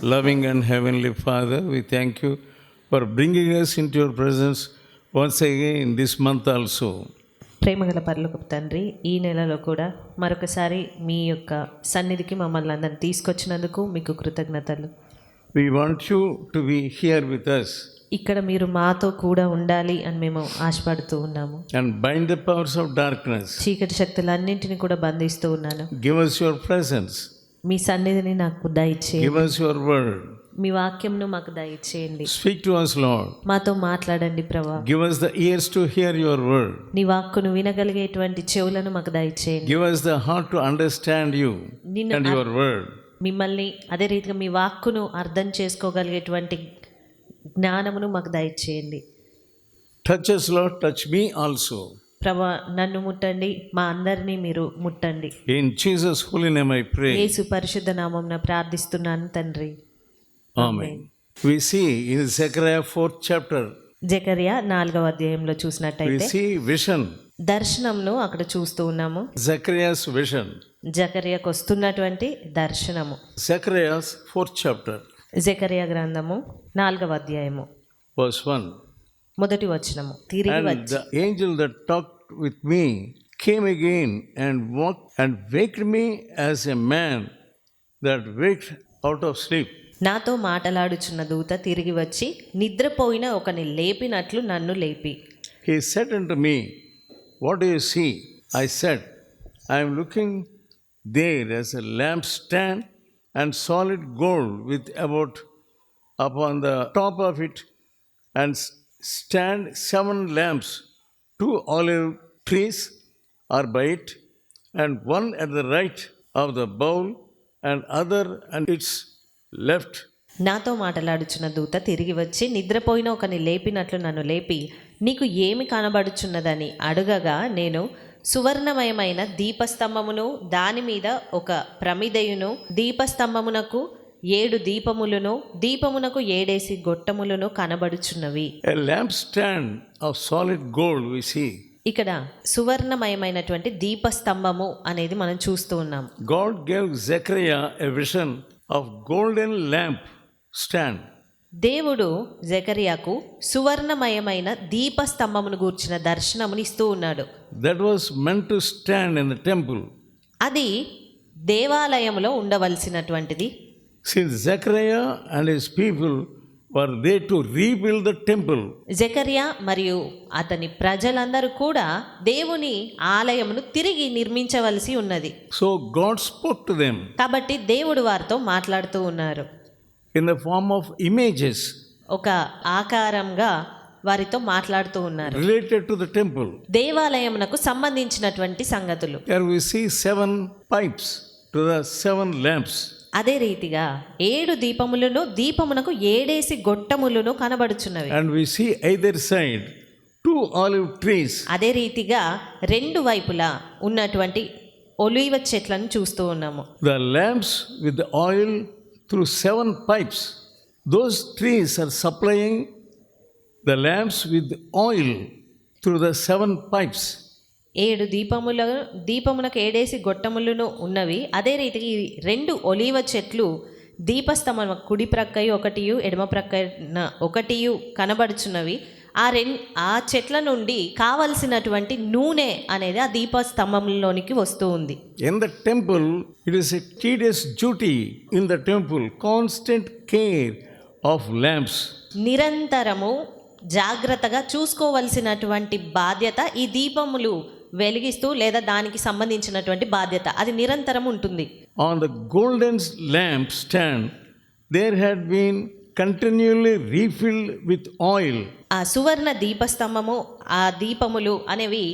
Loving and Heavenly Father, we thank you for bringing us into your presence once again this month also. ప్రేమగల పరలోకపు తండ్రి, ఈ నెలలో కూడా మరొకసారి మీ యొక్క సన్నిధికి మమ్మల్ని అందరిని తీసుకొచ్చినందుకు మీకు కృతజ్ఞతలు. We want you to be here with us ఇక్కడ మీరు మాతో కూడా ఉండాలి అని మేము ఆశపడుతూ ఉన్నాము. and bind the powers of darkness. చీకటి శక్తులన్నింటినీ కూడా బంధిస్తూ ఉన్నాను. Give us your presence. మీ సన్నిధిని నాకు దయచేయండి. Give us your word. మీ వాక్యంను మాకు దయచేయండి. Speak to us, Lord. మాతో మాట్లాడండి ప్రభా. Give us the ears to hear your word. నీ వాక్కును వినగలిగేటువంటి చెవులను మాకు దయచేయండి. Give us the heart to understand you and your word. మిమ్మల్ని అదే రీతిగా మీ వాక్కును అర్థం చేసుకోగలిగేటువంటి జ్ఞానమును మాకు దయచేయండి. Touch us, Lord. Touch me also. ప్రభా, నన్ను ముట్టండి, మా అందరినీ మీరు ముట్టండి. In Jesus' holy name I pray. యేసు పరిశుద్ధ నామమున ప్రార్థిస్తున్నాను తండ్రి. Amen. We see in Zechariah 4th chapter, జకర్యా 4వ అధ్యాయంలో we చూసినట్టయితే see vision. దర్శనంను అక్కడ చూస్తూ ఉన్నాము. Zechariah's vision. జకర్యాకు వస్తున్నటువంటి దర్శనము. Zechariah's 4th chapter, జకర్యా గ్రంథము 4వ అధ్యాయము verse 1. మొదటి వచనము. తిరిగి And వచ్చి the angel that talked with me came again and walked and waked me as a man that waked out of sleep. నాతో మాటలాడుచున్న దూత తిరిగి వచ్చి నిద్రపోయిన ఒకని లేపినట్లు నన్ను లేపి, He said unto me, What do you see? I said, I am looking there as a lampstand and solid gold with about upon the top of it and stand 7 lamps, 2 olive trees are by it, and one at the right of the bowl and other at its left. నాతో మాటలాడుచున్న దూత తిరిగి వచ్చి నిద్రపోయిన ఒకని లేపినట్లు నన్ను లేపి, నీకు ఏమి కనబడుచున్నదని అడుగగా, నేను సువర్ణమయమైన దీపస్తంభమును, దాని మీద ఒక ప్రమిదయును, దీపస్తంభమునకు 7 దీపములను, దీపమునకు 7 గొట్టములను కనబడుచున్నవి. A lampstand of solid gold we see. ఇక్కడ సువర్ణమయమైనటువంటి దీపస్తంభము అనేది మనం చూస్తూ ఉన్నాం. God gave Zechariah a vision of golden lamp stand. దేవుడు జకర్యాకు సువర్ణమయమైన దీపస్తంభమును గూర్చిన దర్శనమును ఇస్తూ ఉన్నాడు. That was meant to stand in the temple. అది దేవాలయంలో ఉండవలసినటువంటిది. Since Zechariah and his people were there to rebuild the temple, జకర్యా మరియు అతని ప్రజలందరూ కూడా దేవుని ఆలయమును తిరిగి నిర్మించవలసి ఉన్నది. so God spoke to them కాబట్టి దేవుడు వారితో మాట్లాడుతూ ఉన్నారు. in the form of images ఒక ఆకారంగా వారితో మాట్లాడుతూ ఉన్నారు. related to the temple. దేవాలయమునకు సంబంధించినటువంటి సంగతులు. Here we see 7 pipes to the 7 lamps. అదే రీతిగా 7 దీపములను, దీపమునకు 7 గొట్టములను కనబడుచున్నవి. And we see either side 2 olive trees. అదే రీతిగా 2 వైపులా ఉన్నటువంటి ఒలీవ చెట్లను చూస్తూ ఉన్నాము. The lamps with the oil through 7 pipes. Those trees are supplying the lamps with oil through the 7 pipes. 7 దీపమునకు 7 గొట్టములను ఉన్నవి. అదే రీతిగా ఈ 2 ఒలీవ చెట్లు దీపస్తంభం కుడి ప్రక్కయు ఒకటియు ఎడమ ప్రక్కన ఒకటియు కనబడుచున్నవి. ఆ చెట్ల నుండి కావలసినటువంటి నూనె అనేది ఆ దీపస్తంభంలోనికి వస్తూ ఉంది. In the temple, it is a tedious duty in the temple, constant care of lamps. నిరంతరము జాగ్రత్తగా చూసుకోవలసినటువంటి బాధ్యత ఈ దీపములు వెలిగిస్తూ లేదా దానికి సంబంధించినటువంటి బాధ్యత అది నిరంతరం ఉంటుంది. On the golden lamp stand, there had been continually refilled with oil. ఆ సువర్ణ దీపస్తంభము, ఆ దీపములు అనేవి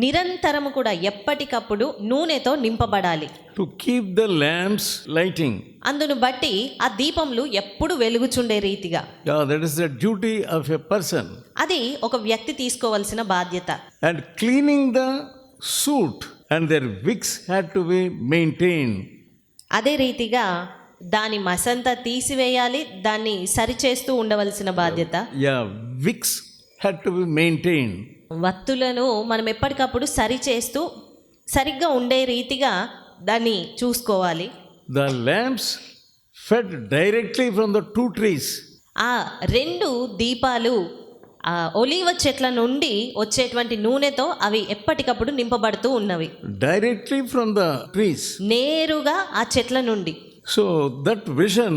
నిరంతరము కూడా ఎప్పటికప్పుడు నూనెతో నింపబడాలి. To keep the lamps lighting. అందును బట్టి ఆ దీపములు ఎప్పుడు వెలుగుచుండే రీతిగా. Yeah, that is the duty of a person. అది ఒక వ్యక్తి తీసుకోవాల్సిన బాధ్యత. And cleaning the soot and their wicks had to be maintained. అదే రీతిగా దాని మసంతా తీసివేయాలి, దాన్ని సరిచేస్తూ ఉండవలసిన బాధ్యత. Yeah, wicks had to be maintained. వత్తులను మనం ఎప్పటికప్పుడు సరిచేస్తూ సరిగ్గా ఉండే రీతిగా దాన్ని చూసుకోవాలి. The lamps fed directly from the two trees. ఆ 2 దీపాలు ఆ ఒలీవ చెట్ల నుండి వచ్చేటువంటి నూనెతో అవి ఎప్పటికప్పుడు నింపబడుతూ ఉన్నవి. Directly from the trees. నేరుగా ఆ చెట్ల నుండి. So that vision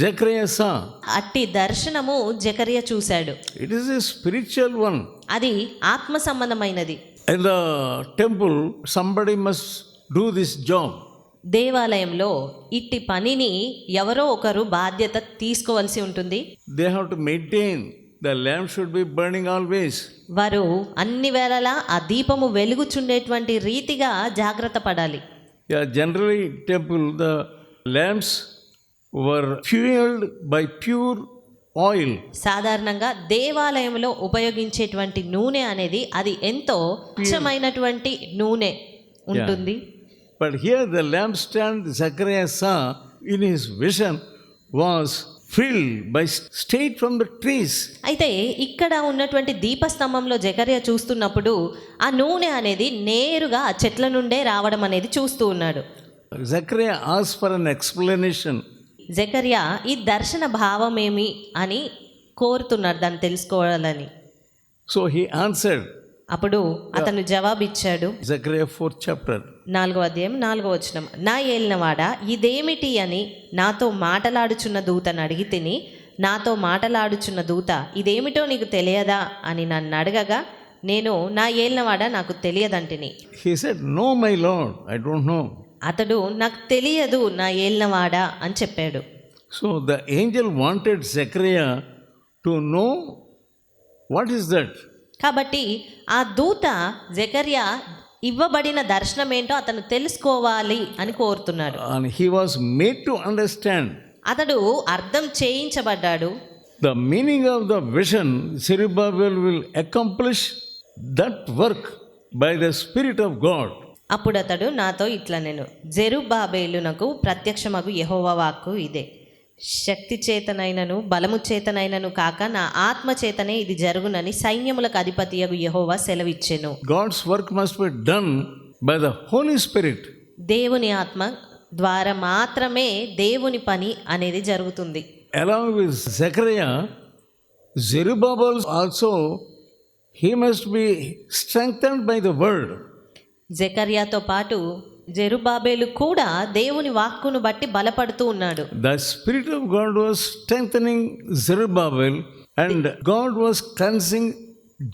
Zechariah saw. అట్టి దర్శనము జకర్యా చూశాడు. It is a spiritual one. అది ఆత్మ సంబంధమైనది. In the temple, somebody must do this job. దేవాలయంలో ఇట్టి పనిని ఎవరో ఒకరు బాధ్యత తీసుకోవాల్సి ఉంటుంది. They have to maintain. The lamp should be burning always. వారు అన్ని వేళలా ఆ దీపము వెలుగుచుండేటువంటి రీతిగా జాగ్రత్త పడాలి. Yeah, generally temple the lamps were fueled by pure oil. సాధారణంగా దేవాలయంలో ఉపయోగించేటువంటి నూనె అనేది అది ఎంతో స్వచ్ఛమైనటువంటి నూనె ఉంటుంది. But here the lampstand Zechariah saw in his vision was filled by straight from the trees. అయితే ఇక్కడ ఉన్నటువంటి దీపస్తంభంలో జకర్యా చూస్తున్నప్పుడు ఆ నూనె అనేది నేరుగా ఆ చెట్ల నుండే రావడం అనేది చూస్తూ ఉన్నాడు. Zechariah asked for an explanation. జకర్యా ఈ దర్శన భావమేమి అని కోరుతున్నాడు, దాన్ని తెలుసుకోవాలని. So he answered. అప్పుడు అతను జవాబిచ్చాడు. Zechariah 4th chapter. 4వ అధ్యాయం 4వ వచనం. నా ఏలినవాడా ఇదేమిటి అని నాతో మాటలాడుచున్న దూతను అడిగి తిని, నాతో మాటలాడుచున్న దూత ఇదేమిటో నీకు తెలియదా అని నన్ను అడగగా నేను నా ఏలినవాడా నాకు తెలియదంటిని. He said, "No, my Lord, I don't know." అతడు నాకు తెలియదు నా ఏలినవాడా అని చెప్పాడు. So the angel wanted Zechariah to know what is that. కాబట్టి ఆ దూత జకర్యా ఇవ్వబడిన దర్శనం ఏంటో అతను తెలుసుకోవాలి అని కోరుతున్నాడు. And he was made to understand. అతడు అర్థం చేయించబడ్డాడు. The meaning of the vision, Zerubbabel will accomplish that work by the Spirit of God. అప్పుడు అతడు నాతో ఇట్లా నేను జెరుబ్బాబేలునకు ప్రత్యక్షమగు యెహోవా వాక్కు ఇదే, శక్తి చేతనైనను బలము చేతనైనను కాక నా ఆత్మ చేతనే ఇది జరుగునని సైన్యములకు అధిపతియగు యెహోవా సెలవిచ్చెను. God's work must be done by the Holy Spirit. దేవుని ఆత్మ ద్వారా మాత్రమే దేవుని పని అనేది జరుగుతుంది. Along with Zechariah, Zerubbabel also, he must be strengthened by the word. జకర్యాతో పాటు జెరుబ్బాబేలు కూడా దేవుని వాక్కును బట్టి బలపడుతూ ఉన్నాడు. The Spirit of God was strengthening Zerubbabel and God was cleansing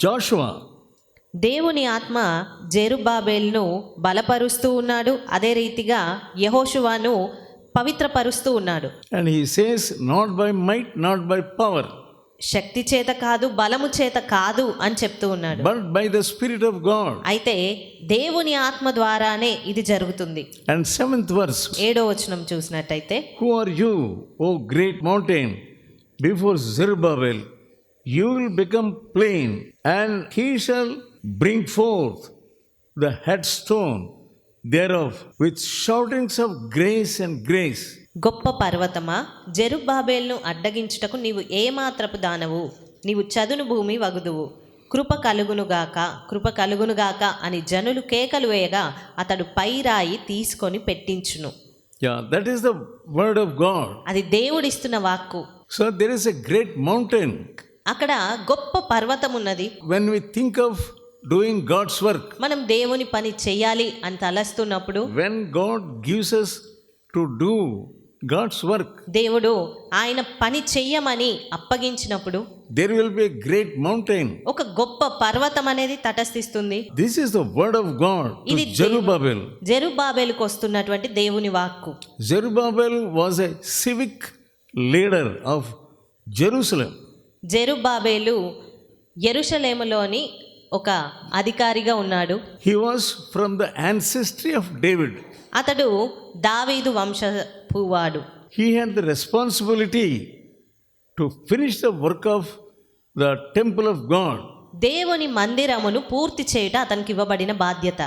Joshua. దేవుని ఆత్మ జెరుబ్బాబేలును బలపరుస్తూ ఉన్నాడు, అదే రీతిగా యెహోషువను పవిత్రపరుస్తూ ఉన్నాడు. And he says, not by might, not by power, శక్తి చేత కాదు బలము చేత కాదు అని చెప్తూ ఉన్నాడు, but by the Spirit of God. అయితే దేవుని ఆత్మ ద్వారానే ఇది జరుగుతుంది. And 7th verse. 7వ వచనం చూసినట్టయితే, Who are you, O great mountain? Before Zerubbabel, you will become plain, and he shall bring forth the headstone thereof with shoutings of grace and grace. గొప్ప పర్వతమా, జెరుబ్బాబేలును అడ్డగించుటకు నీవు ఏమాత్రపు దానవు, నీవు చదును భూమి వగుదువు, కృప కలుగునుగాక కృప కలుగునుగాక అని జనులు కేకలు వేయగా అతడు పై రాయి తీసుకొని పెట్టించును. Yeah, that is the word of God. అది దేవుడిస్తున్న వాక్కు. So there is a great mountain. అక్కడ గొప్ప పర్వతం ఉన్నది. When we think of doing God's work, మనం దేవుని పని చేయాలి అని తలస్తున్నప్పుడు, when God gives us to do God's work, దేవుడు ఆయన పని చెయ్యమని అప్పగించినప్పుడు there will be a great mountain. ఒక గొప్ప పర్వతం అనేది తటస్థిస్తుంది. This is the word of God to Zerubbabel. జెరుబ్బాబేలుకు వస్తున్నటువంటి దేవుని వాక్కు. Zerubbabel was a civic leader of Jerusalem. జెరుబ్బాబేలు యెరూషలేములోని ఒక అధికారిగా ఉన్నాడు. He was from the ancestry of David. అతడు దావీదు వంశపువాడు. He had the responsibility to finish the work of the temple of God. దేవుని మందిరమును పూర్తి చేయుట అతనికి ఇవ్వబడిన బాధ్యత.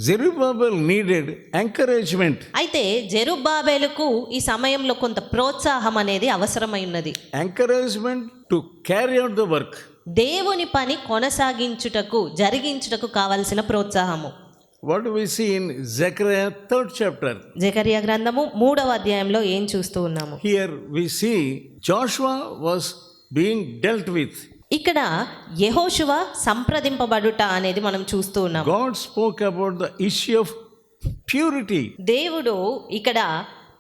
Zerubbabel needed encouragement. అయితే జెరుబ్బాబేలుకు ఈ సమయంలో కొంత ప్రోత్సాహం అనేది అవసరమై ఉన్నది. Encouragement to carry out the work. దేవుని పని కొనసాగించుటకు జరిగించుటకు కావలసిన ప్రోత్సాహము. what do we see in Zechariah 3rd chapter? Zechariah గ్రంథము 3వ అధ్యాయంలో ఏం చూస్తూ ఉన్నాము? Here we see Joshua was being dealt with. ఇక్కడ యెహోషువ సంప్రదింపబడుట అనేది మనం చూస్తూ ఉన్నాం. God spoke about the issue of purity. దేవుడు ఇక్కడ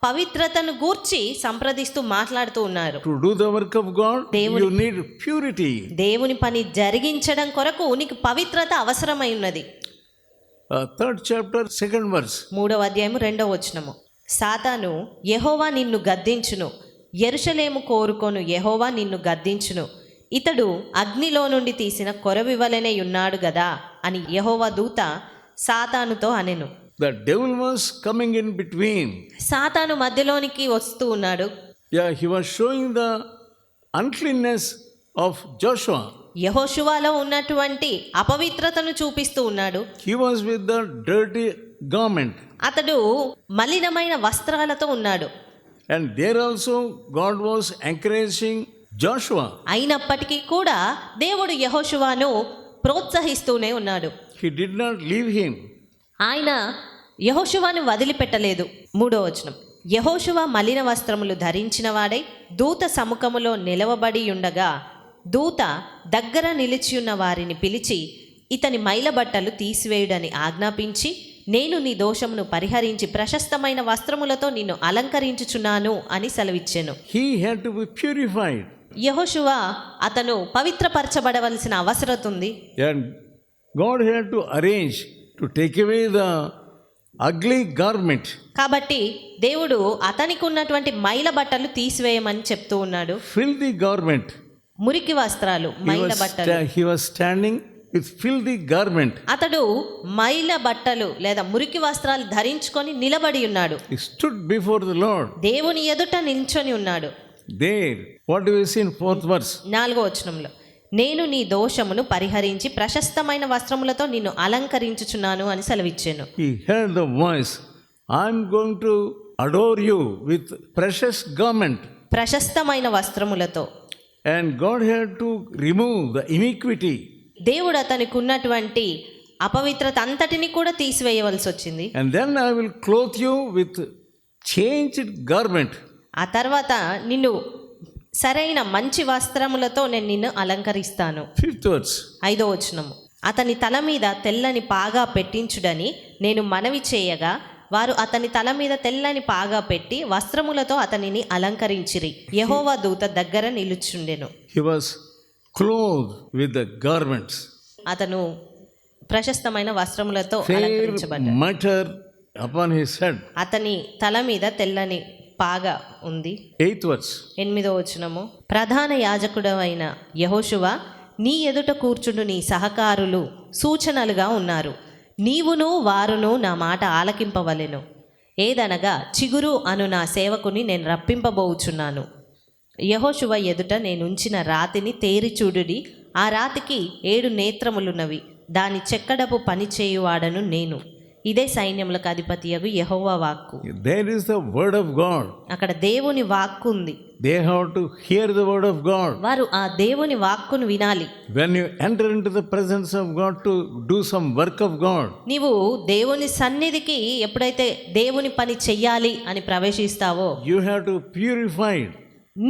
పవిత్రతను గూర్చి సంప్రదిస్తూ మాట్లాడుతూ ఉన్నారు. To do the work of God, you need purity. దేవుని పని జరిగించడం కొరకు నీకు పవిత్రత అవసరమై ఉన్నది. 3rd chapter 2nd verse. 3వ అధ్యాయము 2వ వచనము. సాతాను, యెహోవా నిన్ను గద్దించును, యెరూషలేము కోరుకొను యెహోవా నిన్ను గద్దించును, ఇతడు అగ్నిలో నుండి తీసిన కొరవి వలెనే ఉన్నాడు గదా అని యెహోవా దూత సాతానుతో అనెను. The devil was coming in between. సాతాను మధ్యలోనికి వస్తూ ఉన్నాడు. Yeah, he was showing the uncleanness of Joshua. యెహోషువలో ఉన్నటువంటి అపవిత్రతను చూపిస్తూ ఉన్నాడు. He was with the dirty garment. అతడు మలినమైన వస్త్రాలతో ఉన్నాడు. And there also God was encouraging Joshua. అయినప్పటికీ కూడా దేవుడు యెహోషువను ప్రోత్సహిస్తూనే ఉన్నాడు. He did not leave him. ఆయన యెహోషువను వదిలిపెట్టలేదు. 3వ వచనం. యెహోషువ మలిన వస్త్రములు ధరించిన వాడై దూత సముఖములో నిలవబడి ఉండగా దూత దగ్గర నిలిచియున్న వారిని పిలిచి ఇతని మైల బట్టలు తీసివేయుడని ఆజ్ఞాపించి, నేను నీ దోషమును పరిహరించి ప్రశస్తమైన వస్త్రములతో నిన్ను అలంకరించుచున్నాను అని సెలవిచ్చెను. He had to be purified. యెహోషువ అతను పవిత్రపరచబడవలసిన అవసరం ఉంది. And God had to arrange to take away the ugly garment. కాబట్టి దేవుడు అతనికి ఉన్నటువంటి మైల బట్టలు తీసివేయమని చెప్తూ ఉన్నాడు. Filthy garment. మురికి వస్త్రాలు, మైల బట్టలు. He was standing with filthy garment. అతడు మైల బట్టలు లేదా మురికి వస్త్రాలు ధరించుకొని నిలబడి ఉన్నాడు. He stood before the Lord. దేవుని ఎదుట నిల్చొని ఉన్నాడు. There, what do we see in 4th verse? 4వ వచనంలో, నేను నీ దోషమును పరిహరించి ప్రశస్తమైన వస్త్రములతో నిన్ను అలంకరించుచున్నాను అని సెలవిచ్చాను. He heard the voice, I'm going to adore you with precious garment. ప్రశస్తమైన వస్త్రములతో. And God had to remove the iniquity. దేవుడు అతనికి ఉన్నటువంటి అపవిత్రత అంతటిని కూడా తీసివేయవలసి వచ్చింది. And then I will clothe you with changed garment. ఆ తర్వాత నిన్ను సరైన మంచి వస్త్రములతో నేను నిన్ను అలంకరిస్తాను. 5th verse. 5వ వచనము. అతని తల మీద తెల్లని పాగా పెట్టించుడని నేను మనవి చేయగా వారు అతని తల మీద తెల్లని పాగా పెట్టి వస్త్రములతో అతనిని అలంకరించిరి. యెహోవా దూత దగ్గర నిలుచుండెను. He was clothed with the garments. అతను ప్రశస్తమైన వస్త్రములతో Fair అలంకరించబడ్డాడు. mitre upon his head. అతని తల మీద తెల్లని పాగా ఉంది. 8th verse. 8వ వచనము. ప్రధాన యాజకుడవైన యెహోషువ, నీ ఎదుట కూర్చుండు నీ సహకారులు సూచనలుగా ఉన్నారు. నీవును వారును నా మాట ఆలకింపవలెను. ఏదనగా చిగురు అను నా సేవకుని నేను రప్పింపబోచున్నాను. యెహోషువ ఎదుట నేనుంచిన రాతిని తేరి చూడుడి. ఆ రాతికి 7 నేత్రములున్నవి. దాని చెక్కడపు పని చేయువాడను నేను. ఇదే సైన్యములకు అధిపతియగు యెహోవా వాక్కు. There is the word of God. అక్కడ దేవుని వాక్కు ఉంది. They have to hear the word of God. వారు ఆ దేవుని వాక్కును వినాలి. When you enter into the presence of God to do some work of God, నీవు దేవుని సన్నిధికి ఎప్పుడైతే దేవుని పని చెయ్యాలి అని ప్రవేశిస్తావో you have to purify.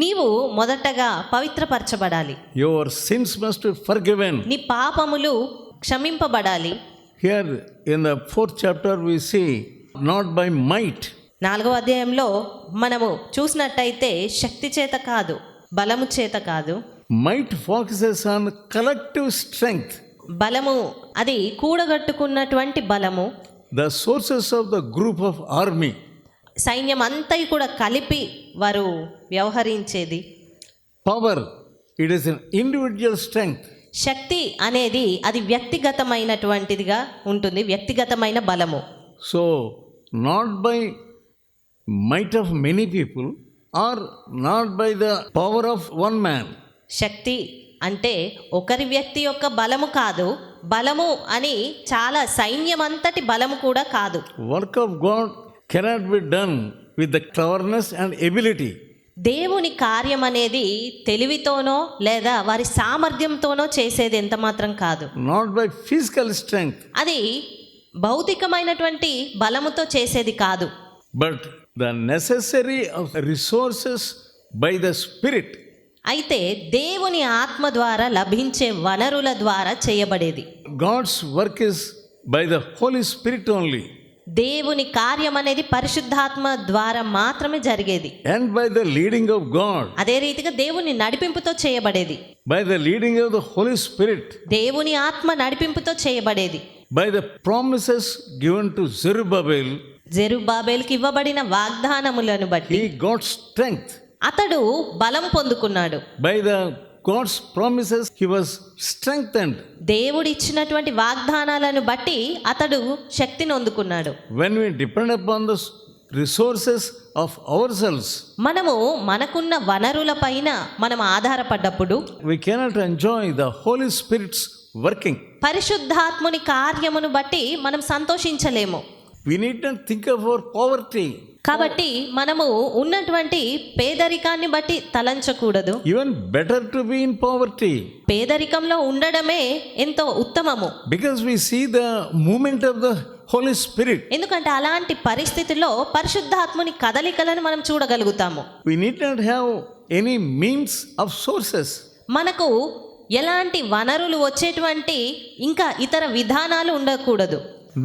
నీవు మొదటగా పవిత్రపరచబడాలి. Your sins must be forgiven. నీ పాపములు క్షమింపబడాలి. Here in the 4th chapter we see not by might. 4వ అధ్యాయంలో మనము చూసినట్టయితే శక్తి చేత కాదు, బలము చేత కాదు. Might focuses on collective strength. బలము అది కూడగట్టుకున్నటువంటి బలము. The sources of the group of army. సైన్యం అంతా కూడా కలిపి వారు వ్యవహరించేది. Power, it is an individual strength. శక్తి అనేది అది వ్యక్తిగతమైనటువంటిదిగా ఉంటుంది, వ్యక్తిగతమైన బలము. So not by might of many people or not by the power of one man. శక్తి అంటే ఒకరి వ్యక్తి యొక్క బలము కాదు, బలము అని చాలా సైన్యమంతటి బలము కూడా కాదు. Work of God cannot be done with the cleverness and ability. దేవుని కార్యం అనేది తెలివితోనో లేదా వారి సామర్థ్యంతోనో చేసేది ఎంత మాత్రం కాదు. Not by physical strength. అది భౌతికమైనటువంటి బలముతో చేసేది కాదు, but the necessary of resources by the Spirit. అయితే దేవుని ఆత్మ ద్వారా లభించే వనరుల ద్వారా చేయబడేది. God's work is by the Holy Spirit only, దేవుని కార్యం అనేది పరిశుద్ధాత్మ ద్వారా మాత్రమే జరిగేది. and by the leading of God, అదే రీతిగా దేవుని నడిపింపుతో చేయబడేది. by the leading of the Holy Spirit, దేవుని ఆత్మ నడిపింపుతో చేయబడేది. by the promises given to Zerubbabel, జెరుబ్బాబెలుకి ఇవ్వబడిన వాగ్దానములను బట్టి he got strength. అతడు బలం పొందుకున్నాడు. By the God's promises he was strengthened. దేవుడు ఇచ్చినటువంటి వాగ్దానాలను బట్టి అతడు శక్తిని అందుకున్నాడు. When we depend upon the resources of ourselves, మనము మనకున్న వనరుల పైన మనం ఆధారపడ్డప్పుడు we cannot enjoy the Holy Spirit's working. పరిశుద్ధాత్ముని కార్యమును బట్టి మనం సంతోషించలేము. We need not think of our poverty. కాబట్టి మనము ఉన్నటువంటి పేదరికాన్ని బట్టి తలంచకూడదు. Even better to be in poverty, పేదరికంలో ఉండడమే ఎంతో ఉత్తమము. because we see the movement of the Holy Spirit. ఎందుకంటే అలాంటి పరిస్థితుల్లో పరిశుద్ధాత్ముని కదలికలను మనం చూడగలుగుతాము. We need not have any means of sources. మనకు ఎలాంటి వనరులు వచ్చేటువంటి ఇంకా ఇతర విధానాలు ఉండకూడదు.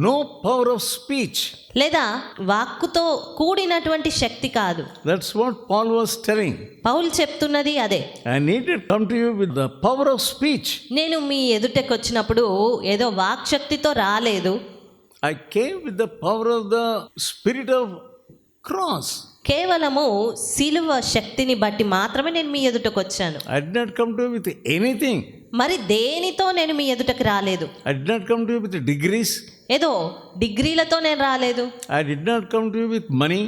No power of speech. లేదా వాక్కుతో కూడినటువంటి శక్తి కాదు. That's what Paul was telling. పౌలు చెప్తున్నది అదే. I need to come to you with the power of speech. నేను మీ ఎదుటకు వచ్చినప్పుడు ఏదో వాక్శక్తితో రాలేదు. I came with the power of the spirit of cross. కేవలము సిలువ శక్తిని బట్టి మాత్రమే నేను మీ ఎదుటకు వచ్చాను. I did not come to you with anything. మరి దేనితో నేను మీ ఎదుటకు రాలేదు. I did not come to you with degrees. ఏదో డిగ్రీలతో నేను రాలేదు. I did not come to you with money.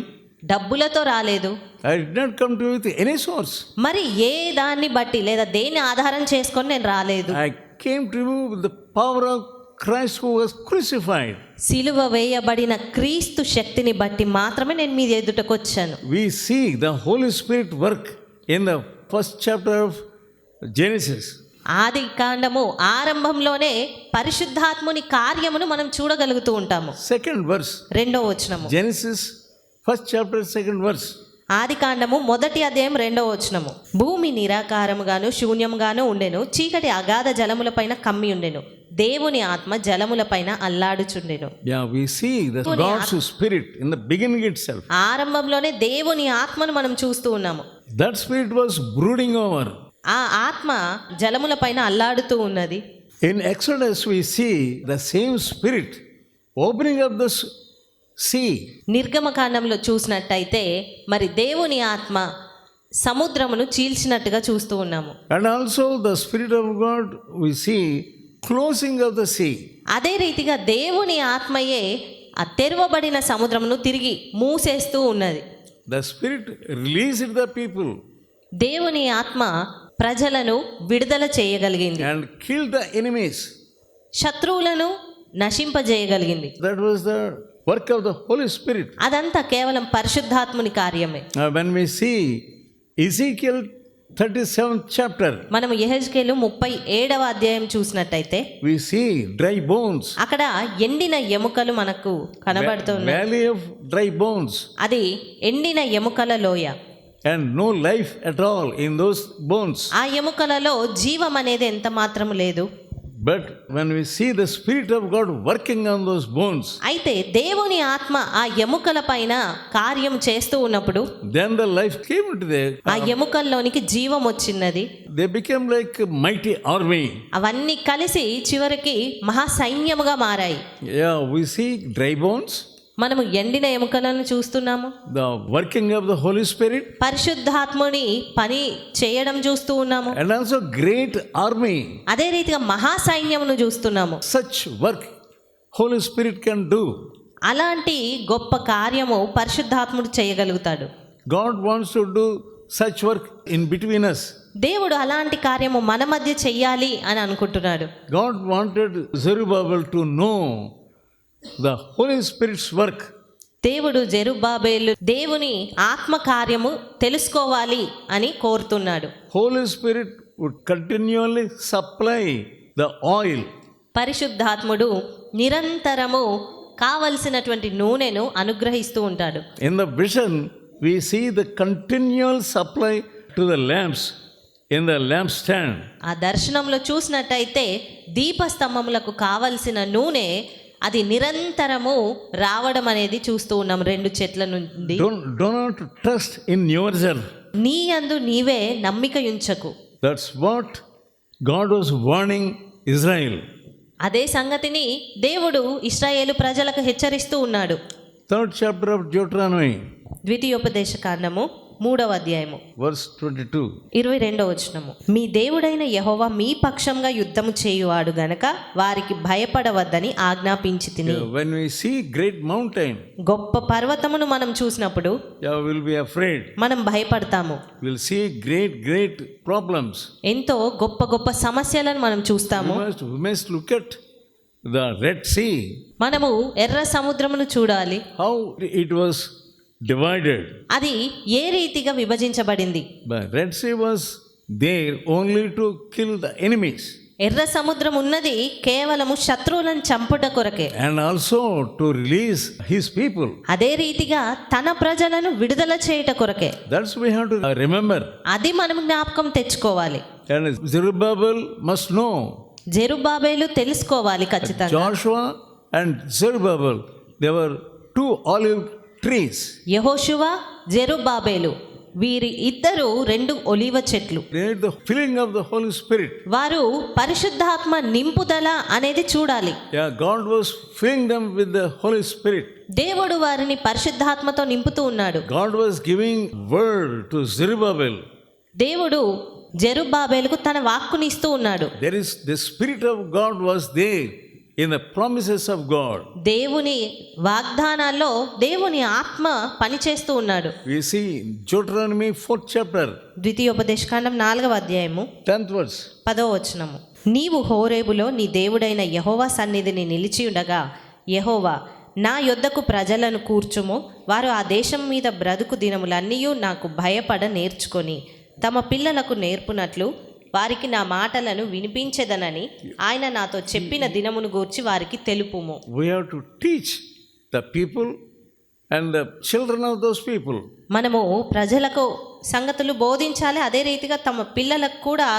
డబ్బులతో రాలేదు. I did not come to you with any source. మరి ఏ దాన్ని బట్టి లేదా దేన్ని ఆధారం చేసుకొని నేను రాలేదు. I came to you with the power of Christ who was crucified. సిలువ వేయబడిన క్రీస్తు శక్తిని బట్టి మాత్రమే నేను మీ ఎదుటకు వచ్చాను. We see the Holy Spirit work in the first chapter of Genesis. ఆది కాండము ఆరంభంలోనే పరిశుద్ధాత్ముని కార్యమును మనం చూడగలుగుతూ ఉంటాము. Second verse. రెండో వచనము. Genesis first chapter second verse. ఆది కాండము 1వ అధ్యాయం 2వ వచనము. భూమి నిరాకారముగాను శూన్యముగాను ఉండెను, చీకటి అగాధ జలములపైన కమ్మి ఉండెను, దేవుని ఆత్మ జలములపైన అల్లాడుచుండెను. Yeah, we see the God's spirit in the beginning itself. ఆరంభంలోనే దేవుని ఆత్మను మనం చూస్తూ ఉన్నాము. That spirit was brooding over. ఆ ఆత్మ జలములపైన అల్లాడుతూ ఉన్నది. In Exodus we see the same spirit opening up the sea. నిర్గమకాండంలో చూసినట్టయితే మరి దేవుని ఆత్మ సముద్రమును చీల్చినట్టుగా చూస్తూ ఉన్నాము. And also the spirit of God we see closing of the sea. అదే రీతిగా దేవుని ఆత్మయే ఆ తెరవబడిన సముద్రమును తిరిగి మూసేస్తూ ఉన్నది. The spirit released the people దేవుని ఆత్మ ప్రజలను విడుదల చేయగలిగింది. and killed the enemies. శత్రువులను నశింపజేయగలిగింది. That was the work of the Holy Spirit. అదంతా కేవలం పరిశుద్ధాత్ముని కార్యమే. When we see Ezekiel 37th chapter, మనము యెహెజ్కేలు 37వ అధ్యాయం చూసినట్టయితే we see dry bones. అక్కడ ఎండిన ఎముకలు మనకు కనబడుతున్నాయి. Valley of dry bones. అది ఎండిన ఎముకల లోయ. And no life at all in those bones. ఆ ఎముకలలో జీవం అనేది ఎంత మాత్రము లేదు. But when we see the Spirit of God working on those bones, అయితే దేవుని ఆత్మ ఆ ఎముకల పైన కార్యం చేస్తూ ఉన్నప్పుడు then the life came into ఆ ఎముకల్లోనికి జీవం వచ్చినది. they became like a mighty army. అవన్నీ కలిసి చివరికి మహా సైన్యముగా మారాయి. Yeah, we see dry bones, మనము ఎండిన ఎముకలను చూస్తున్నాము. the working of the Holy Spirit, పరిశుద్ధాత్ముని పని చేయడం చూస్తూ ఉన్నాము. and also great army. అదే రీతిగా మహా సైన్యమును చూస్తున్నాము. Such work Holy Spirit can do. అలాంటి గొప్ప కార్యము పరిశుద్ధాత్ముడు చేయగలుగుతాడు. God wants to do such work in between us. దేవుడు అలాంటి కార్యము మన మధ్య చెయ్యాలి అని అనుకుంటున్నాడు. God wanted Zerubbabel to know the Holy Spirit's work. దేవుడు జెరుబ్బాబెలు దేవుని ఆత్మ కార్యము తెలుసుకోవాలి అని కోరుతున్నాడు. Holy Spirit would continually supply the oil. పరిశుద్ధాత్ముడు నిరంతరము కావలసినటువంటి నూనెను అనుగ్రహిస్తూ ఉంటాడు. In the vision, we see the continual supply to the lamps in the lampstand. ఆ దర్శనంలో చూసినట్టయితే దీపస్తంభములకు కావలసిన నూనె అది నిరంతరము రావడం అనేది చూస్తూ ఉన్నాం 2 చెట్ల నుండి. Do not trust in yourself. నీ యందు నీవే నమ్మిక ఉంచకు. That's what God was warning Israel. అదే సంగతిని దేవుడు ఇశ్రాయేలు ప్రజలకు హెచ్చరిస్తూ ఉన్నాడు. 3rd chapter of Deuteronomy, ద్వితీయోపదేశ కాండము 3వ అధ్యాయము verse 22. 22వ వచనము. మీ దేవుడైన యెహోవా మీ పక్షంగా యుద్ధము చేయువాడు గనక వారికి భయపడవద్దని ఆజ్ఞాపించితిని. When we see great mountain, గొప్ప పర్వతమును మనం చూసినప్పుడు we'll be afraid. మనం భయపడతాము. We'll see great problems. ఎంతో గొప్ప గొప్ప సమస్యలను మనం చూస్తాము. We must look at the Red Sea. మనము ఎర్ర సముద్రమును చూడాలి. How it was divided. అది ఏ రీతిగా విభజించబడింది. But Red Sea was there only to kill the enemies. ఎర్ర సముద్రం ఉన్నది కేవలము శత్రువులను చంపుట కొరకే. And also to release his people. అదే రీతిగా తన ప్రజలను విడుదల చేయుట కొరకే. That's we have to remember. అది మనం జ్ఞాపకం తెచ్చుకోవాలి. And Zerubbabel must know. జెరుబ్బాబేలు తెలుసుకోవాలి ఖచ్చితంగా. Joshua and Zerubbabel, they were 2 olive trees. యెహోషువ జెరుబ్బాబేలు వీరి ఇద్దరు 2 ఒలీవ చెట్లు. They had the filling of the Holy Spirit. వారు పరిశుద్ధాత్మ నింపుదల అనేది చూడాలి. Yeah, God was filling them with the Holy Spirit. దేవుడు వారిని పరిశుద్ధాత్మతో నింపుతూ ఉన్నాడు. God was giving word to Zerubbabel. దేవుడు జెరుబ్బాబేలుకు తన వాక్కుని ఇస్తూ ఉన్నాడు. There is the Spirit of God was there in the promises of God. దేవుని వాగ్దానాల్లో దేవుని ఆత్మ పనిచేస్తూ ఉన్నాడు. We see Deuteronomy 4th chapter, ద్వితీయోపదేశకాండం 4వ అధ్యాయము 10th verse. 10వ వచనము. నీవు హోరేబులో నీ దేవుడైన యెహోవా సన్నిధిని నిలిచి ఉండగా యెహోవా నా యొద్దకు ప్రజలను కూర్చుము, వారు ఆ దేశం మీద బ్రతుకు దినములన్నీయు నాకు భయపడ నేర్చుకొని తమ పిల్లలకు నేర్పునట్లు వారికి నా మాటలను వినిపించెదనని ఆయన నాతో చెప్పిన దినమును గూర్చి వారికి తెలుపుము. We have to teach the people and the children of those people. మనము ప్రజలకు సంగతులు బోధించాలి, అదే రీతిగా తమ పిల్లలకు కూడా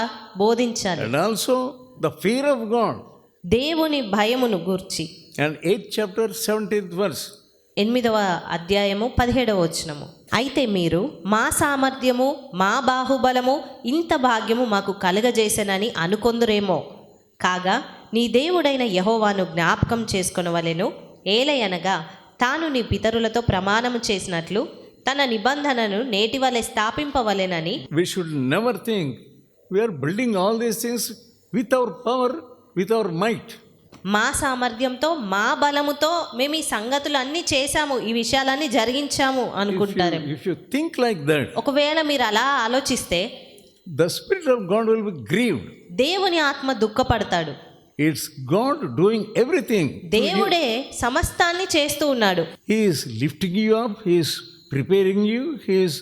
బోధించాలి. And also the fear of God. దేవుని భయమును గూర్చి. And 8th chapter 17th verse. 8వ అధ్యాయము 17వ వచనము. అయితే మీరు మా సామర్థ్యము మా బాహుబలము ఇంత భాగ్యము మాకు కలుగజేసెనని అనుకొందురేమో, కాగా నీ దేవుడైన యెహోవాను జ్ఞాపకం చేసుకొనవలెను. ఏలయనగా తాను నీ పితరులతో ప్రమాణము చేసినట్లు తన నిబంధనను నేటి వలె స్థాపింపవలెనని. We should never think we are building all these things with our power, with our might. మా సామర్థ్యంతో మా బలముతో మేము ఈ సంగతులు అన్నీ చేశాము, ఈ విషయాలన్నీ జరిగించాము అనుకుంటారు. If you think like that, ఒకవేళ మీరు అలా ఆలోచిస్తే the Spirit of God will be grieved. దేవుని ఆత్మ దుఃఖపడతాడు. It's God doing everything. దేవుడే సమస్తాన్ని చేస్తూ ఉన్నాడు. He is lifting you up, He is preparing you, He is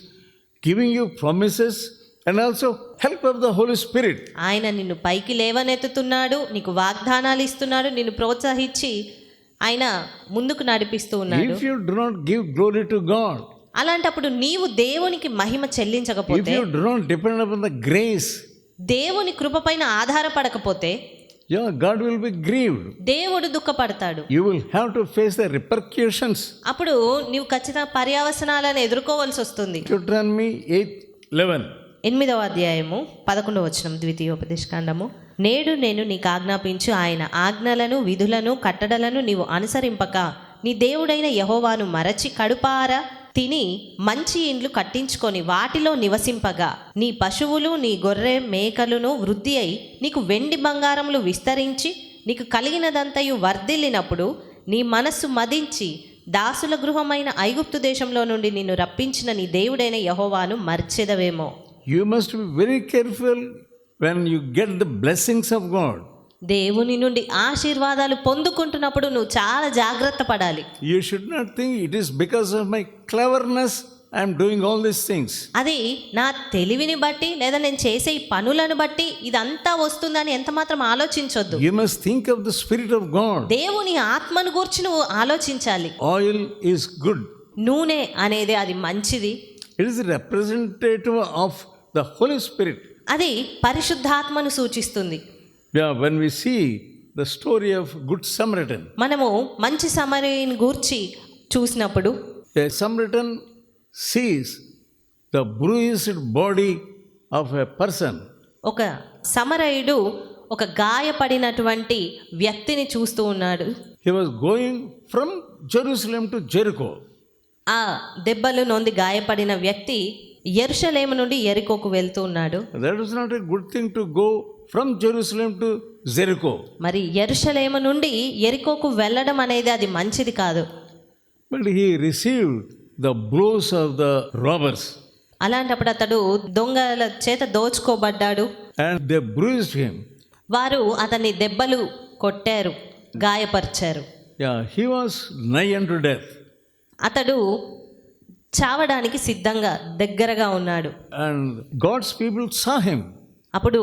giving you promises and also help of the Holy Spirit. ఆయన నిన్ను పైకి లేవనెత్తుతున్నాడు, నీకు వాగ్దానాలు ఇస్తున్నాడు, నిన్ను ప్రోత్సహించి ఆయన ముందుకు నడిపిస్తూ ఉన్నాడు. If you do not give glory to God, అలాంటప్పుడు నీవు దేవునికి మహిమ if చెల్లించకపోతే, you do not depend upon the grace, దేవుని కృపపైన ఆధారపడకపోతే God will be grieved. దేవుడు దుఃఖపడతాడు. You will have to face the repercussions. అప్పుడు నీవు ఖచ్చితంగా పర్యవసనాలను ఎదుర్కోవాల్సి వస్తుంది. Deuteronomy 8:11. 8వ అధ్యాయము 11వ వచనం ద్వితీయోపదేశకాండము. నేడు నేను నీకు ఆజ్ఞాపించు ఆయన ఆజ్ఞలను విధులను కట్టడలను నీవు అనుసరింపక నీ దేవుడైన యెహోవాను మరచి కడుపార తిని మంచి ఇండ్లు కట్టించుకొని వాటిలో నివసింపగా నీ పశువులు నీ గొర్రె మేకలను వృద్ధి అయి నీకు వెండి బంగారములు విస్తరించి నీకు కలిగినదంతయు వర్ధిల్లినప్పుడు నీ మనస్సు మదించి దాసుల గృహమైన ఐగుప్తు దేశంలో నుండి నిన్ను రప్పించిన నీ దేవుడైన యెహోవాను మర్చెదవేమో. You must be very careful when you get the blessings of God. దేవుని నుండి ఆశీర్వాదాలు పొందుకుంటున్నప్పుడు నువ్వు చాలా జాగ్రత్త పడాలి. You should not think it is because of my cleverness I am doing all these things. అది నా తెలివిని బట్టి లేదా నేను చేసే ఈ పనులను బట్టి ఇదంతా వస్తుందని ఎంత మాత్రం ఆలోచించొద్దు. You must think of the Spirit of God. దేవుని ఆత్మను గూర్చి నువ్వు ఆలోచించాలి. Oil is good. నూనె అనేది అది మంచిది. It is a representative of the Holy Spirit. అది పరిశుద్ధాత్మను సూచిస్తుంది. Yeah, when we see the story of Good Samaritan, మనము మంచి సమరయుని గూర్చి చూసినప్పుడు a Samaritan sees the bruised body of a person. ఒక సమరయుడు ఒక గాయపడినటువంటి వ్యక్తిని చూస్తూ ఉన్నాడు. He was going from Jerusalem to Jericho. ఆ దెబ్బలు నొంది గాయపడిన వ్యక్తి యెరూషలేము నుండి యెరికోకు వెళ్తూ ఉన్నాడు. That was not a good thing to go from Jerusalem to Jericho. మరి యెరూషలేము నుండి యెరికోకు వెళ్ళడం అనేది అది మంచిది కాదు. But he received the blows of the robbers. అలాంటప్పుడు అతడు దొంగల చేత దోచుకోబడ్డాడు. And they bruised him. వారు అతన్ని దెబ్బలు కొట్టారు, గాయపరిచారు. Yeah, he was nigh unto death. అతడు చావడానికి సిద్ధంగా దగ్గరగా ఉన్నాడు. And God's people saw him. అప్పుడు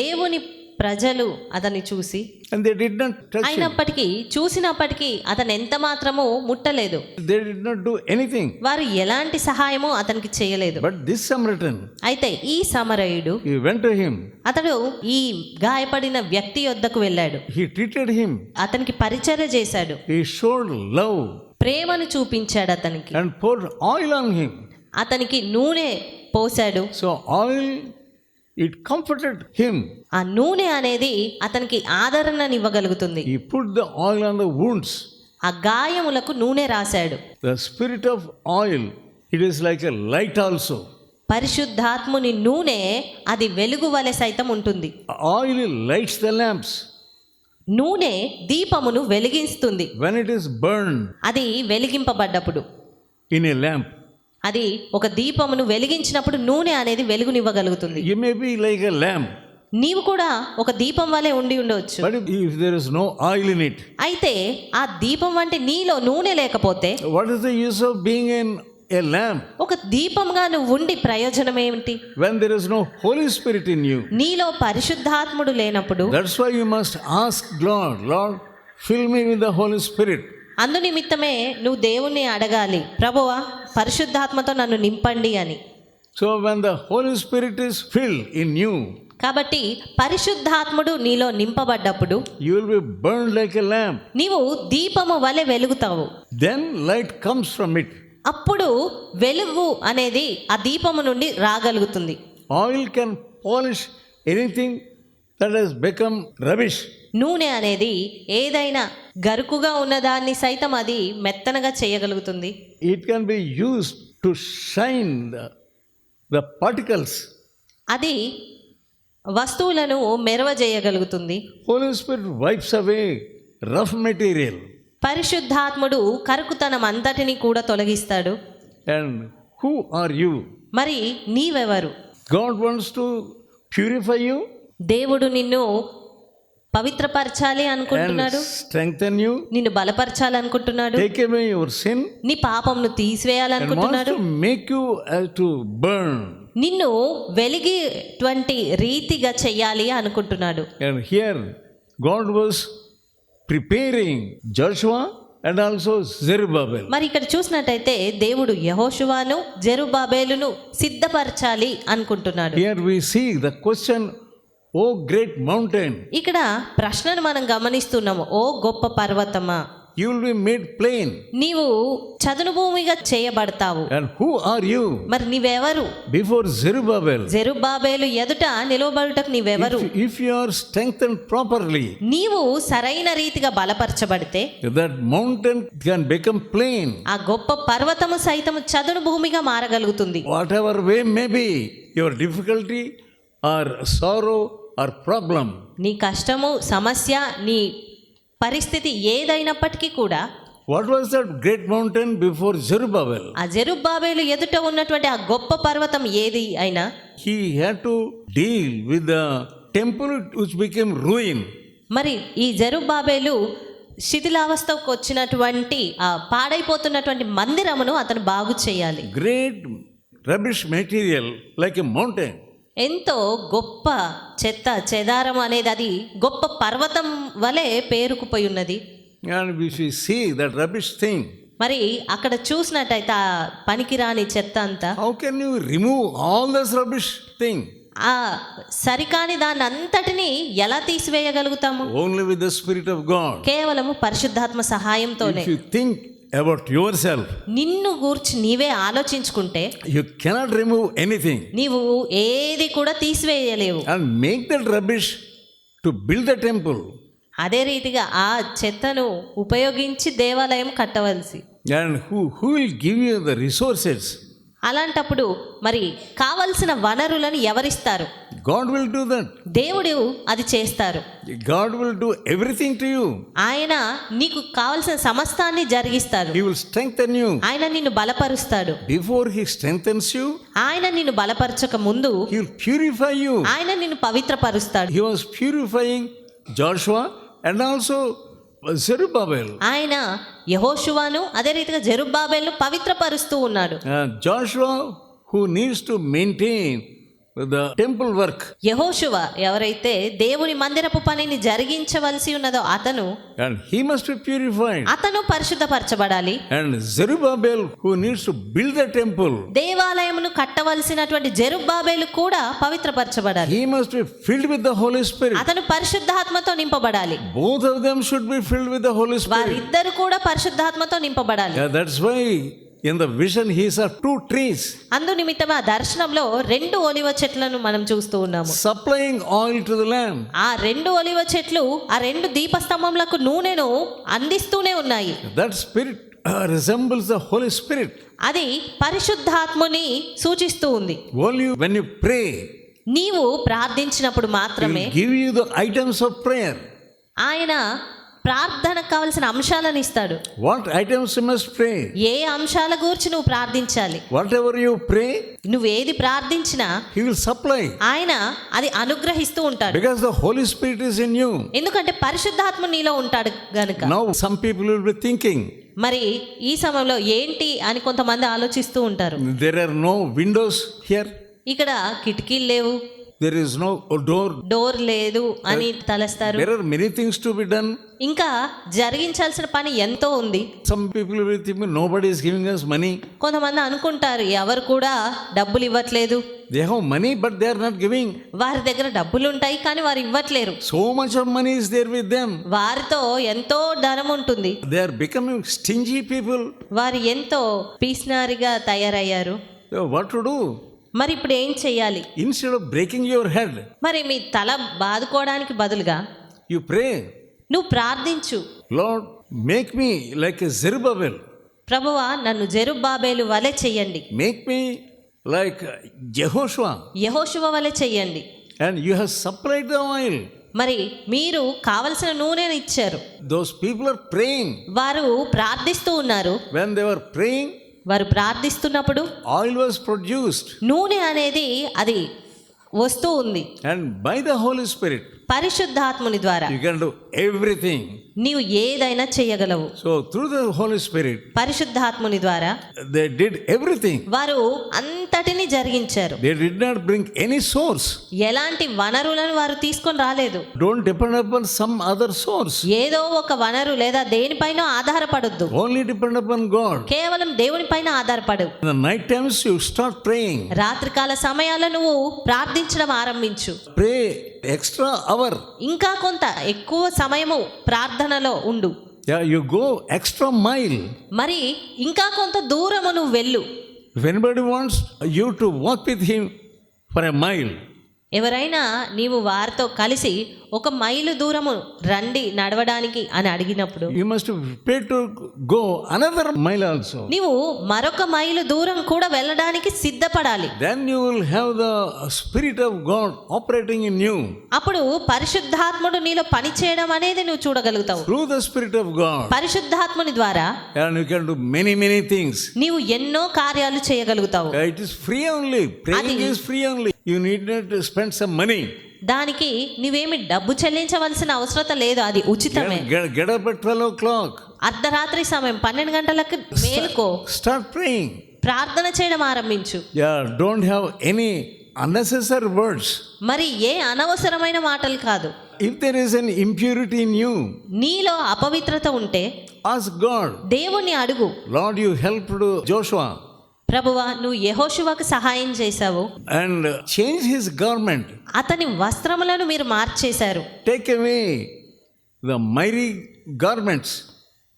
దేవుని ప్రజలు అతన్ని చూసి And they did not touch him. అయినప్పటికీ చూసినప్పటికీ అతను ఎంత మాత్రము ముట్టలేదు. They did not do anything. వారు ఎలాంటి సహాయము అతనికి చేయలేదు. But this Samaritan, అయితే ఈ సమరయుడు he went to him. అతడు ఈ గాయపడిన వ్యక్తి యొద్దకు వెళ్ళాడు. He treated him. అతనికి పరిచర్య చేశాడు. He showed love ప్రేమను చూపించాడు అతనికి. and poured oil on him. అతనికి నూనె పోశాడు. So oil, it comforted him. ఆ నూనె అనేది అతనికి ఆదరణనివ్వగలుగుతుంది. He put the oil on the wounds. ఆ గాయములకు నూనె రాశాడు. The spirit of oil, it is like a light also. పరిశుద్ధాత్ముని నూనె అది వెలుగు వలె సైతం ఉంటుంది. Oil lights the lamps. నూనె దీపమును వెలిగిస్తుంది. When it is burned అది వెలిగింపబడ్డప్పుడు, in a lamp, అది ఒక దీపమును వెలిగించినప్పుడు నూనె అనేది వెలుగునివ్వగలుగుతుంది. you may be like a lamp. నీవు కూడా ఒక దీపం వలె ఉండి ఉండవచ్చు. But if there is no oil in it, అయితే ఆ దీపం వంటి నీలో నూనె లేకపోతే what is the use of being in a lamp ఒక దీపంగా నువ్వు ఉండి ప్రయోజనం ఏమిటి? when there is no Holy Spirit in you? నీలో పరిశుద్ధాత్ముడు లేనప్పుడు That's why you must ask Lord, Lord, fill me with the Holy Spirit. అందు నిమిత్తమే నువ్వు దేవుణ్ణి అడగాలి, ప్రభువా పరిశుద్ధాత్మతో నన్ను నింపండి అని. So when the Holy Spirit is filled in you, కాబట్టి పరిశుద్ధాత్ముడు నీలో నింపబడ్డప్పుడు you will be burned like a lamp. నీవు దీపము వలె వెలుగుతావు. Then light comes from it. అప్పుడు వెలుగు అనేది ఆ దీపము నుండి రాగలుగుతుంది. Oil can polish anything that has become rubbish. నూనె అనేది ఏదైనా గరుకుగా ఉన్నదాన్ని సైతం అది మెత్తనగా చేయగలుగుతుంది. It can be used to shine the particles. అది వస్తువులను మెరవజేయగలుగుతుంది. Holy Spirit wipes away rough material. పరిశుద్ధాత్ముడు కరుకుతనం అంతటిని కూడా తొలగిస్తాడు. And who are you? మరి నీవెవరు? God wants to purify you దేవుడు నిన్ను పవిత్రపరచాలి and అనుకుంటున్నాడు. strengthen you, నిన్ను బలపరచాలి అనుకుంటున్నాడు. take away your sin, నీ పాపంను and తీసివేయాలనుకుంటున్నాడు. wants to make you to burn. నిన్ను వెలిగేటువంటి రీతిగా చెయ్యాలి అనుకుంటున్నాడు. And here God was preparing Joshua and also Zerubbabel. మరి ఇక్కడ చూసినట్టయితే దేవుడు యెహోషువను జెరుబ్బాబెలును సిద్ధపరచాలి అనుకుంటున్నాడు. Here we see the question, O great mountain, ఇక్కడ ప్రశ్నను మనం గమనిస్తున్నాము. ఓ గొప్ప పర్వతమా, you will be made plain. నీవు చదును భూమిగా చేయబడతావు. And who are you? మరి నీవెవరు? Before Zerubbabel. జెరుబ్బాబెలు ఎదుట నిలవబడుటకు నీవెవరు? If you are strengthened properly, నీవు సరైన రీతిగా బలపరచబడితే that mountain can become plain. ఆ గొప్ప పర్వతము సైతము చదును భూమిగా మారగలుగుతుంది. Whatever way may be your difficulty or sorrow or problem, నీ కష్టము, సమస్య, నీ పరిస్థితి ఏదైనప్పటికీ కూడా what was that great mountain before Zerubbabel? ఆ జెరుబ్బాబెలు ఎదుట ఉన్నటువంటి ఆ గొప్ప పర్వతం ఏది అయినా He had to deal with the temple which became ruin. మరి ఈ జెరుబ్బాబెలు శిథిలావస్థకు వచ్చినటువంటి పాడైపోతున్నటువంటి మందిరమును అతను బాగు చేయాలి. Great rubbish material like a mountain. ఎంతో గొప్ప చెత్త చెదారం అనేది అది గొప్ప పర్వతం వలె పేరుకుపోయి ఉన్నది. And if you see that rubbish thing, మరి అక్కడ చూసినట్టయితే ఆ పనికిరాని చెత్త అంతా, how can you remove all this rubbish thing? ఆ సరికాని దాన్ని అంతటిని ఎలా తీసివేయగలుగుతాము? Only with the Spirit of God. కేవలము పరిశుద్ధాత్మ సహాయంతోనే. If you think about yourself, నిన్ను గూర్చి నీవే ఆలోచించుకుంటే you cannot remove anything నీవు ఏది కూడా తీసివేయలేవు. and make that rubbish to build the temple. అదే రీతిగా ఆ చెత్తను ఉపయోగించి దేవాలయం కట్టవలసి. And who will give you the resources? అలాంటప్పుడు మరి కావలసిన వనరులను ఎవరిస్తారు? God will do that. దేవుడు అది చేస్తారు. God will do everything to you. ఆయన నీకు కావలసిన సమస్తాన్ని జరిగిస్తాడు. He will strengthen you. ఆయన నిన్ను బలపరుస్తాడు. Before He strengthens you, ఆయన నిన్ను బలపరచక ముందు He will purify you. ఆయన నిన్ను పవిత్రపరుస్తాడు. He was purifying Joshua and also Zerubbabel. ఆయన యెహోషువను అదే రీతిగా జెరుబ్బాబెల్ను పవిత్రపరుస్తూ ఉన్నాడు. Joshua, who needs to maintain the temple work. యెహోషువ ఎవరైతే దేవుని మందిరపు పనిని జరిగించవలసి ఉన్నదో అతను, And he must be purified. అతను పరిశుద్ధపరచబడాలి. And Zerubbabel, who needs to build the temple, దేవాలయమును కట్టవలసినటువంటి జెరుబ్బాబెలు కూడా పవిత్రపరచబడాలి. he must be filled with the Holy Spirit. అతను పరిశుద్ధాత్మతో నింపబడాలి. Both of them should be filled with the Holy Spirit. వారిద్దరు కూడా పరిశుద్ధాత్మతో నింపబడాలి. That's why in the vision he saw two trees అందు నిమిత్తం ఆ దర్శనంలో 2 ఒలివ చెట్లను మనం చూస్తూ ఉన్నాము. supplying oil to the lamp. ఆ 2 ఒలివ చెట్లు ఆ 2 దీపస్తంభములకు నూనెను అందిస్తూనే ఉన్నాయి. That spirit resembles the Holy Spirit. అది పరిశుద్ధాత్మని సూచిస్తూ ఉంది. Only when you pray, నీవు ప్రార్థించినప్పుడు he మాత్రమే will give you the items of prayer. ఆయన ప్రార్థనకు కావలసిన అంశాలను ఇస్తాడు. What items you must pray? ఏ అంశాల గురించి నువ్వు ప్రార్థించాలి? Whatever you pray, నువ్వేది ప్రార్థించినా he will supply. ఆయన అది అనుగ్రహిస్తూ ఉంటాడు. Because the Holy Spirit is in you. ఎందుకంటే పరిశుద్ధాత్మ నీలో ఉంటాడు గనుక. Now some people will be thinking, మరి ఈ సమయంలో ఏంటి అని కొంతమంది ఆలోచిస్తూ ఉంటారు. there are no windows here, ఇక్కడ కిటికీలు లేవు, there is no door, door లేదు అని తలస్తారు. there are many things to be done. ఇంకా జరిగించాల్సిన పని ఎంతో ఉంది. Some people will think nobody is giving us money. కొంతమంది అనుకుంటారు ఎవరు కూడా డబ్బులు ఇవ్వట్లేదు. They have money but they are not giving. వారి దగ్గర డబ్బులు ఉంటాయి కానీ వారు ఇవ్వట్లేరు. So much of money is there with them. వారితో ఎంతో ధనం ఉంటుంది. They are becoming stingy people. వారు ఎంతో పీస్నారిగా తయారయ్యారు. So what to do? మరి ఇప్పుడు ఏం చెయ్యాలి? Instead of breaking your head, మరి మీ తల బాదుకోవడానికి బదులుగా you pray, నువ్వు ప్రార్థించు. Lord, make me like a Zerubbabel. ప్రభువా నన్ను జెరుబ్బాబెలు వలె చెయ్యండి. Make me like Jehoshua. యెహోషువ వలె చెయ్యండి. And you have supplied the oil. మరి మీరు కావలసిన నూనెను ఇచ్చారు. Those people are praying. వారు ప్రార్థిస్తూ ఉన్నారు. When they were praying, వారు ప్రార్థిస్తున్నప్పుడు oil was produced. నూనె అనేది అది వస్తూ ఉంది. And by the Holy Spirit, పరిశుద్ధాత్ముని ద్వారా you can do everything. నీవు ఏదైనా చేయగలవు. So through the Holy Spirit, పరిశుద్ధాత్ముని ద్వారా they did everything. వారు అంతటిని జరిగించారు. They did not bring any source. ఎలాంటి వనరులను వారు తీసుకొని రాలేదు. Don't depend upon some other source. ఏదో ఒక వనరు లేదా దేనిపైన ఆధారపడొద్దు. Only depend upon God. కేవలం దేవునిపైన ఆధారపడు. In the night times you start praying. రాత్రికాల సమయాల్లో నువ్వు ప్రార్థించడం ఆరంభించు. Pray extra hour. ఇంకా కొంత ఎక్కువ సమయము ప్రార్థనలో ఉండు. Yeah, you go extra mile. మరి ఇంకా కొంత దూరము నువ్వు వెళ్ళు. If anybody wants you to walk with him for a mile, ఎవరైనా నీవు వారితో కలిసి 1 మైలు దూరము రండి నడవడానికి అని అడిగినప్పుడు you must prepare to go another mile also. నీవు మరొక మైలు దూరం కూడా వెళ్ళడానికి సిద్ధపడాలి. Then you will have the Spirit of God operating in you. అప్పుడు పరిశుద్ధాత్ముడు నీలో పని చేయడం అనేది నువ్వు చూడగలుగుతావు. Through the Spirit of God. పరిశుద్ధాత్ముని ద్వారా And you can do many things. నీవు ఎన్నో కార్యాలు చేయగలుగుతావు. It is free only. Praying is free only. You need not to spend some money. దానికి నీవేమి డబ్బు చెల్లించవలసిన అవసరం లేదు, అది ఉచితమే. Get up at 12 o'clock. అర్ధరాత్రి సమయం 12 గంటలకు మేలుకో, Start praying. ప్రార్థన చేయడం ఆరంభించు. Yeah, don't have any unnecessary words. మరి ఏ అనవసరమైన మాటలు కాదు. If there is an impurity in you, నీలో అపవిత్రత ఉంటే ask God. దేవుణ్ణి అడుగు. Lord, you helped Joshua ప్రభువా, నువ్వు యెహోషువకు సహాయం చేశావు, and change his garment. అతని వస్త్రములను మీరు మార్చేశారు. Take away the miry garments.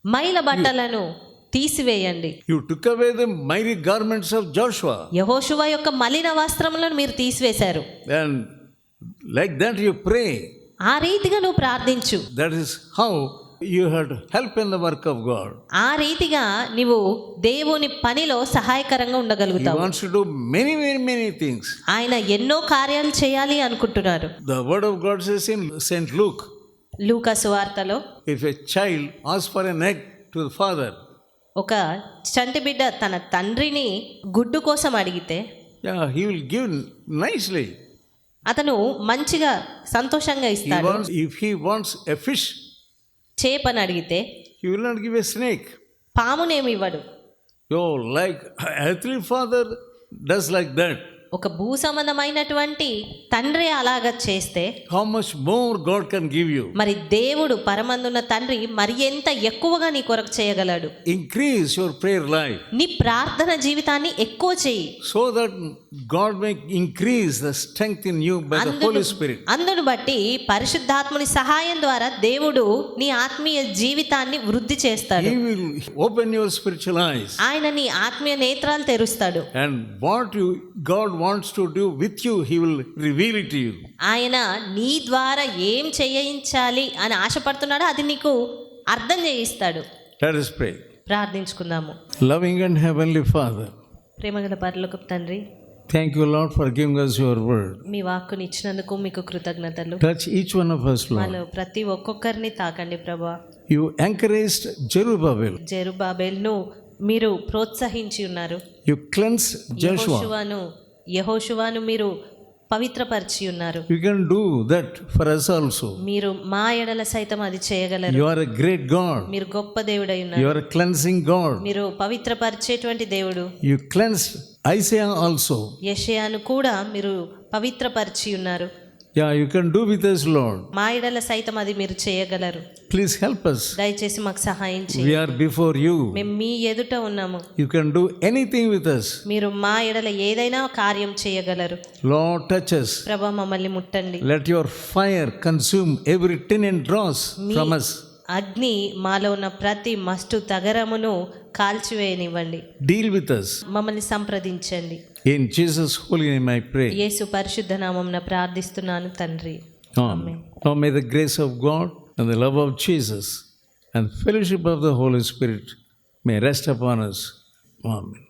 మైల బట్టలను తీసివేయండి. You took away the miry garments of Joshua. యెహోషువ యొక్క మలిన వస్త్రములను మీరు తీసివేశారు. And like that you pray. ఆ రీతిగా నువ్వు ప్రార్థించు. That is how you had help in the work of God. ఆ రీతిగా నీవు దేవుని పనిలో సహాయకరంగా He ఉండగలుగుతావు. wants to do many things. ఆయన ఎన్నో కార్యాలు చేయాలి అనుకుంటున్నారు. The word of God says in St. Luke, లూకా సువార్తలో if a child asks for an egg to the father, ఒక చంటి బిడ్డ తన తండ్రిని గుడ్డు కోసం అడిగితే yeah, he will give nicely. అతను మంచిగా సంతోషంగా ఇస్తాడు. If he wants a fish, చేపని అడిగితే he will not give a snake. పామునేమి ఇవ్వడు. So like earthly father does like that, ఒక భూ సంబంధమైనటువంటి తండ్రి అలాగా చేస్తే how much more God can give you. మరి దేవుడు పరమందున్న తండ్రి మరి ఎంత ఎక్కువగా నీ కొరకు చేయగలడు. Increase your prayer life నీ ప్రార్థన జీవితాన్ని ఎక్కువ చేయి, so that God may increase the strength in you by the Holy Spirit. అందును బట్టి పరిశుద్ధాత్ముని సహాయం ద్వారా దేవుడు నీ ఆత్మీయ జీవితాన్ని వృద్ధి చేస్తాడు. He will open your spiritual eyes. ఆయన నీ ఆత్మీయ నేత్రాలు తెరుస్తాడు. And what God wants to do with you, He will reveal it to you. ఆయన నీ ద్వారా ఏం చేయించాలి అని ఆశపడుతున్నాడో అది నీకు అర్థం చేయిస్తాడు. Let us pray. ప్రార్థించుకుందాము. Loving and heavenly Father, ప్రేమగల పరలోకపు తండ్రి, thank you, Lord, for giving us your word. మీ వాక్కుని ఇచ్చినందుకు మీకు కృతజ్ఞతలు. Touch each one of us, Lord. వాళ్ళు ప్రతి ఒక్కొక్కరిని తాకండి ప్రభా. You encouraged Zerubbabel. జెరుబ్బాబెల్ను మీరు ప్రోత్సహించి ఉన్నారు. You cleansed Joshua. యెహోషువను మీరు పవిత్రపరిచి ఉన్నారు. You can do that for us also. మీరు మా ఎడల సైతం అది చేయగలరు. You are a great God. మీరు గొప్ప దేవుడై You ఉన్నారు. are a cleansing God. మీరు పవిత్రపరిచేటువంటి దేవుడు. You cleansed Isaiah also. యెషయాను కూడా మీరు పవిత్రపరిచి ఉన్నారు. Yeah, you can do with us, Lord. మా ఎడల సైతం అది మీరు చేయగలరు. Please help us. దయచేసి మాకు సహాయం We చేయండి. are before you. మేము మీ ఎదుట ఉన్నాము. You can do anything with us. మీరు మా ఎడల ఏదైనా కార్యం చేయగలరు. Lord, touch us. ప్రభా, మమ్మల్ని ముట్టండి. Let your fire consume every tin and dross from us. అగ్ని మాలో ఉన్న ప్రతి మస్టు తగరమును కాల్చివేయనివ్వండి. Deal with us. మమ్మల్ని సంప్రదించండి. In Jesus' holy name I pray. యేసు పరిశుద్ధ నామమున ప్రార్థిస్తున్నాను తండ్రి. Amen. Now may the grace of God and the love of Jesus and fellowship of the Holy Spirit may rest upon us. Amen.